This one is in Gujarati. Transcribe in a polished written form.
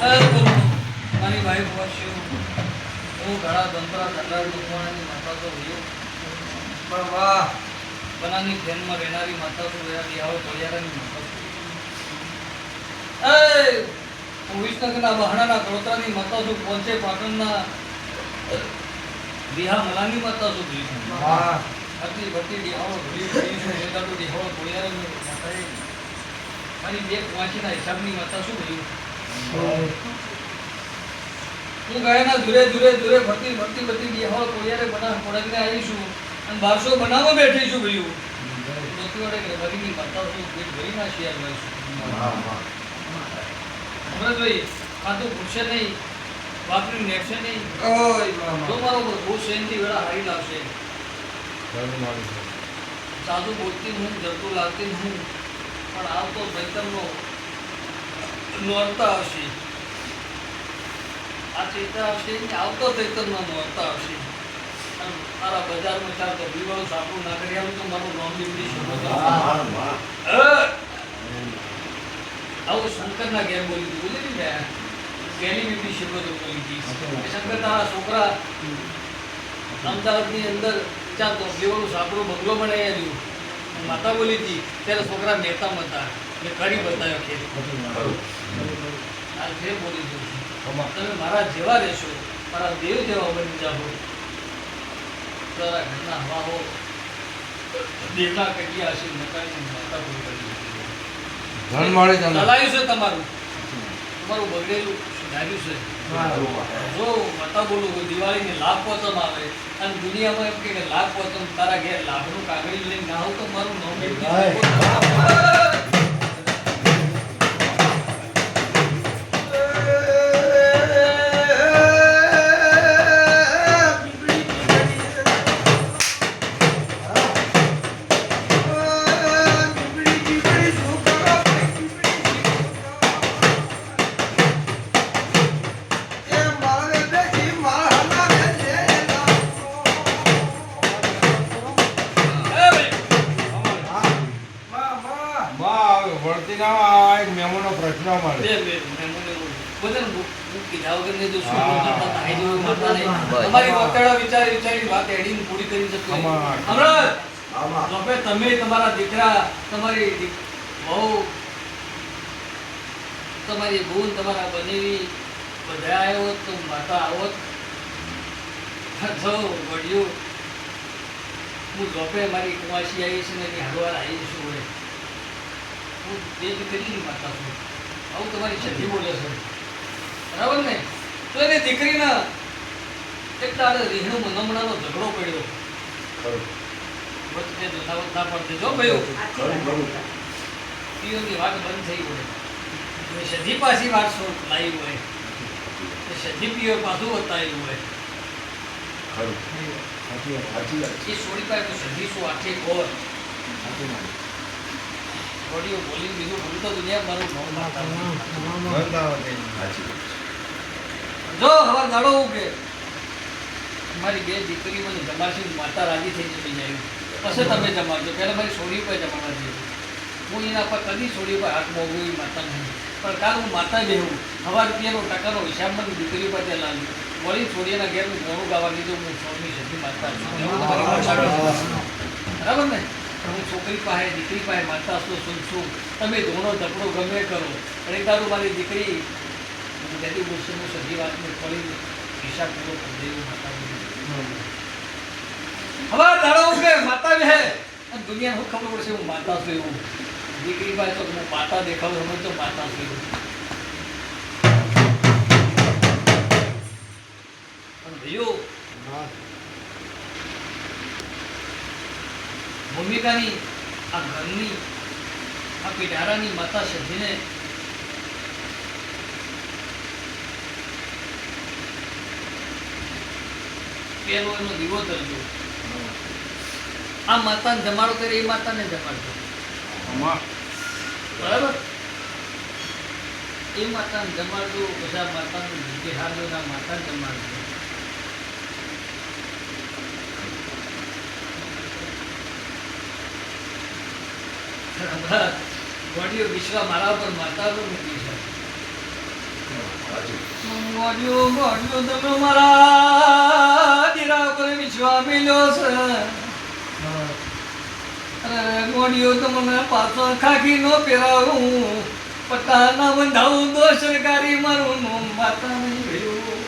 મારી ભાઈ પહોંચ્યો હું ઘણા દંતરા દંડા દુખવાની માતા તો ભયો પણ વાહ બનાની ધ્યાનમાં રહેનારી માતા તો રહ્યા બિહાવ તળિયારાની માતા હું વિસનગરના બહાણાના કળોતરાની માતા છું પહોંચે પાટણના બિહા મલાની માતા છું વાહ આટલી બધી બિહાવ ભરી છે બિહાવ તળિયારાની માતા મારી બે પહોંચીના હિસાબની માતા શું ભર્યું હું ગાયના ધુરે ધુરે ધુરે ભરતી ભરતી બધી બિહાવ કોળિયારે પડકને આવી છું અને 1200 બનાવવા બેઠી છું ભર્યું દોતી વડે કે ભરીની માતા છું પેટ ભરી ના શિયાર ભાઈ અમરતભાઈ આ તો ભૂલશે નહીં વાપરી નેટશે નહીં જો મારો બહુ સેનથી વેળા હારી લાવશે સાધુ બોલતી હું જતું લાગતી હું પણ આવતો ચૈતનનો નોરતા આવશે આ ચૈતર આવશે આવતો ચૈતનમાં નોરતા આવશે મારા બજારમાં ચાર તો બીવાળું સાપડું નાખી આવું તો મારું નામ નીકળી શકો આવું શંકરના ઘેર બોલી હતી બોલી ને ગેલી બીબી શકો તો બોલી હતી શંકર તારા છોકરા અમદાવાદની અંદર ચાર તો બીવાળું સાપડું બંગલો બનાવી આવ્યું માતા બોલી હતી ત્યારે છોકરા મહેતા હતા મેં કરી બતાવ્યો કે આ જે બોલી દઉં તમે મારા જેવા રહેશો મારા દેવ જેવા બની જાઓ તારા ઘરના હવા હો દેવના કટિયા હશે મકાની માતા બોલી કરી ચલાવ્યું છે તમારું બગડેલું સુધાર્યું છે જો માતા બોલું દિવાળીને લાભ પોચમ આવે અને દુનિયામાં એમ કે લાભ પોચમ તારા ઘેર લાભનું કાગળી લઈને ના આવું તો મારું નામ તમે તમારા દીકરા તમારી બહુ તમારી બહુ તમારા બનેવી બધા આવ્યો તો માતા આવત વળ્યું હું જોપે મારી કુવાસી આવી છે ને એની હારવાર આવી છું હોય હું બે દીકરીની માતા છું આવું તમારી છઠ્ઠી બોલે છે બરાબર ને તો એને દીકરીના એક તારે રીહણું મનમણાનો ઝઘડો પડ્યો વચ્ચે જથાવત ના પડતી જો ભાઈ પીઓની વાત બંધ થઈ હોય સધી પાછી વાત લાવી હોય સધી પીઓ પાછું બતાવ્યું હોય એ સોડી પાસે તો સધી શું આખે કોર ઓડિયો બોલી બીજું ભૂલ તો દુનિયા મારું જો હવે દાડો હું કે મારી બે દીકરી મને જમાડશે માતા રાજી થઈ જતી જાય પછી તમે જમાડજો પહેલાં મારી સોડી પર જમાડવા જઈએ હું એના પર કદી સોડી પર હાથ મોગું એ માતા નહીં પણ કાલ હું માતા જેવું હવા રૂપિયાનો ટકાનો હિસાબ મને દીકરી પર ત્યાં લાવ્યું વળી સોડીના ઘેર હું ઘણું ગાવા લીધું હું સોળની સધી માતા બરાબર ને હું છોકરી પાસે દીકરી પાસે માતા છું છું તમે ધોણો ઝઘડો ગમે કરો અને તારું મારી દીકરી જતી બોલશે હું સધી વાતને ફરી હિસાબ પૂરો કરી દેવું માતા હવે દાડો કે માતા હે અને દુનિયા હું ખબર પડશે હું માતા છું એવું દીકરી પાસે તો હું માતા દેખાવ સમજ તો માતા છું એવું પણ ભાઈઓ ભૂમિકાની આ ઘરની આ પીઢારાની માતા સજીને પેલો એનો દીવો તરજો આ માતાને જમાડો કરે એ માતાને જમાડજો બરાબર એ માતાને જમાડજો બધા માતાનું બિહારજો ના માતાને જમાડજો વડીઓ વિશ્વા મારા પર માતા પર મૂકી છે ગોડ્યો તમે મારા દીરા ઉપર વિશ્વાસ મેલ્યો છે. અરે ગોડ્યો તમને પાછો ખાખી નો પહેરાવું, પટ્ટા ના બંધાવું તો સરકારી મારું નામ માતા નહીં ગયું.